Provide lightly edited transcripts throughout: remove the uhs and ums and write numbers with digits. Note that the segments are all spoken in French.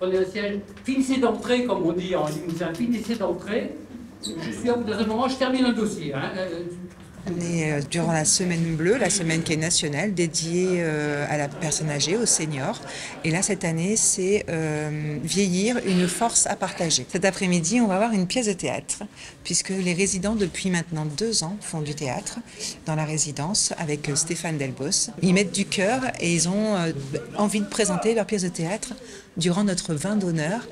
Prenez un siège, finissez d'entrer, comme on dit en limousin, finissez d'entrer. Je suis à bout d'un moment, je termine un dossier. On est durant la semaine bleue, la semaine qui est nationale, dédiée à la personne âgée, aux seniors. Et là, cette année, c'est vieillir, une force à partager. Cet après-midi, on va avoir une pièce de théâtre, puisque les résidents, depuis maintenant 2 ans, font du théâtre dans la résidence avec Stéphane Delbos. Ils mettent du cœur et ils ont envie de présenter leur pièce de théâtre durant notre vin d'honneur.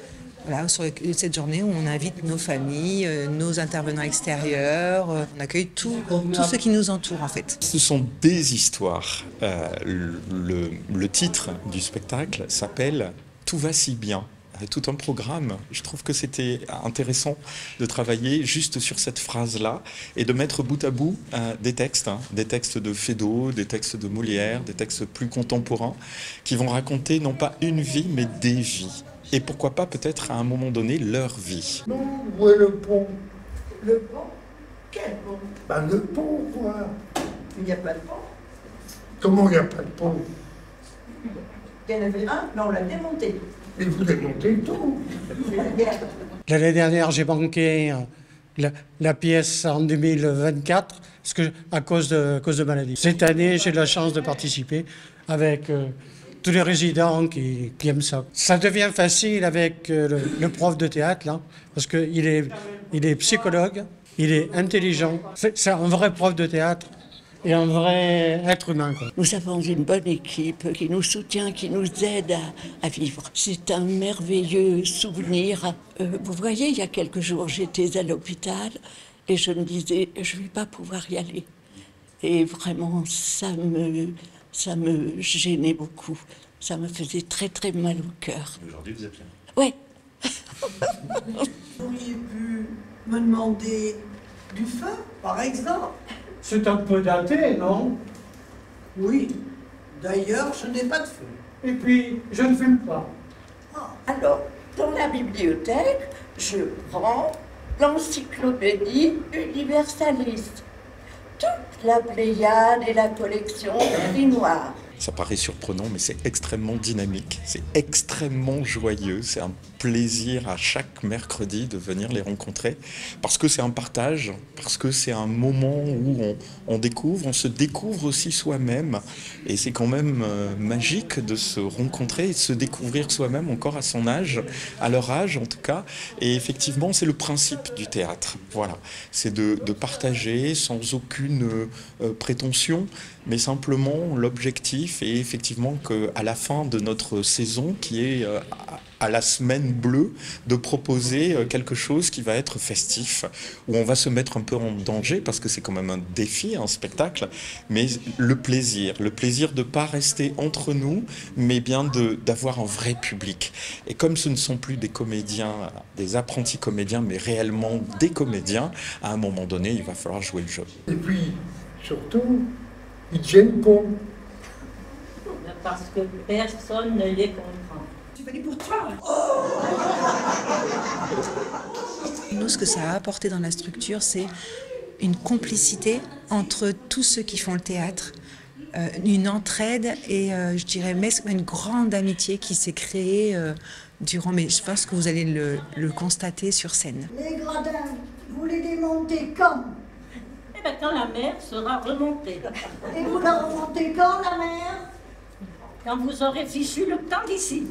Voilà, sur cette journée où on invite nos familles, nos intervenants extérieurs, on accueille tous ceux qui nous entourent en fait. Ce sont des histoires. Le titre du spectacle s'appelle « Tout va si bien ». Tout un programme. Je trouve que c'était intéressant de travailler juste sur cette phrase-là et de mettre bout à bout des textes de Feydeau, des textes de Molière, des textes plus contemporains qui vont raconter non pas une vie mais des vies. Et pourquoi pas peut-être à un moment donné leur vie. Où est le pont? Le pont? Quel pont? Ben le pont, quoi. Il n'y a pas de pont. Comment il n'y a pas de pont? Il y en avait un, mais on l'a démonté. Et vous démontez tout. L'année dernière, j'ai manqué la pièce en 2024 à cause de maladie. Cette année, j'ai la chance de participer avec tous les résidents qui aiment ça. Ça devient facile avec le prof de théâtre, là, parce qu'il est psychologue, il est intelligent. C'est un vrai prof de théâtre et un vrai être humain, quoi. Nous avons une bonne équipe qui nous soutient, qui nous aide à vivre. C'est un merveilleux souvenir. Vous voyez, il y a quelques jours, j'étais à l'hôpital et je me disais, je ne vais pas pouvoir y aller. Et vraiment, ça me gênait beaucoup. Ça me faisait très très mal au cœur. Aujourd'hui, vous êtes bien. Ouais. Vous auriez pu me demander du feu, par exemple? C'est un peu daté, non? Oui. D'ailleurs, je n'ai pas de feu. Et puis, je ne fume pas. Alors, dans la bibliothèque, je prends l'encyclopédie universaliste. Toute la Pléiade et la collection de Gris Noir. Ça paraît surprenant, mais c'est extrêmement dynamique, c'est extrêmement joyeux, c'est un plaisir à chaque mercredi de venir les rencontrer, parce que c'est un partage, parce que c'est un moment où on se découvre aussi soi-même, et c'est quand même magique de se rencontrer et de se découvrir soi-même encore à son âge, à leur âge en tout cas, et effectivement c'est le principe du théâtre, voilà, c'est de partager sans aucune prétention, mais simplement l'objectif est effectivement qu'à la fin de notre saison, qui est à la semaine bleue, de proposer quelque chose qui va être festif, où on va se mettre un peu en danger, parce que c'est quand même un défi, un spectacle, mais le plaisir de ne pas rester entre nous, mais bien d'avoir un vrai public. Et comme ce ne sont plus des comédiens, des apprentis comédiens, mais réellement des comédiens, à un moment donné, il va falloir jouer le jeu. Et puis, surtout, ils tiennent bon. Parce que personne ne les comprend. Tu veux dire pour toi? Nous, ce que ça a apporté dans la structure, c'est une complicité entre tous ceux qui font le théâtre, une entraide et je dirais une grande amitié qui s'est créée durant, mais je pense que vous allez le constater sur scène. Les gradins, vous les démontez quand? Eh bien, quand la mer sera remontée. Et vous la remontez quand, la mer? Quand vous aurez fichu le temps d'ici.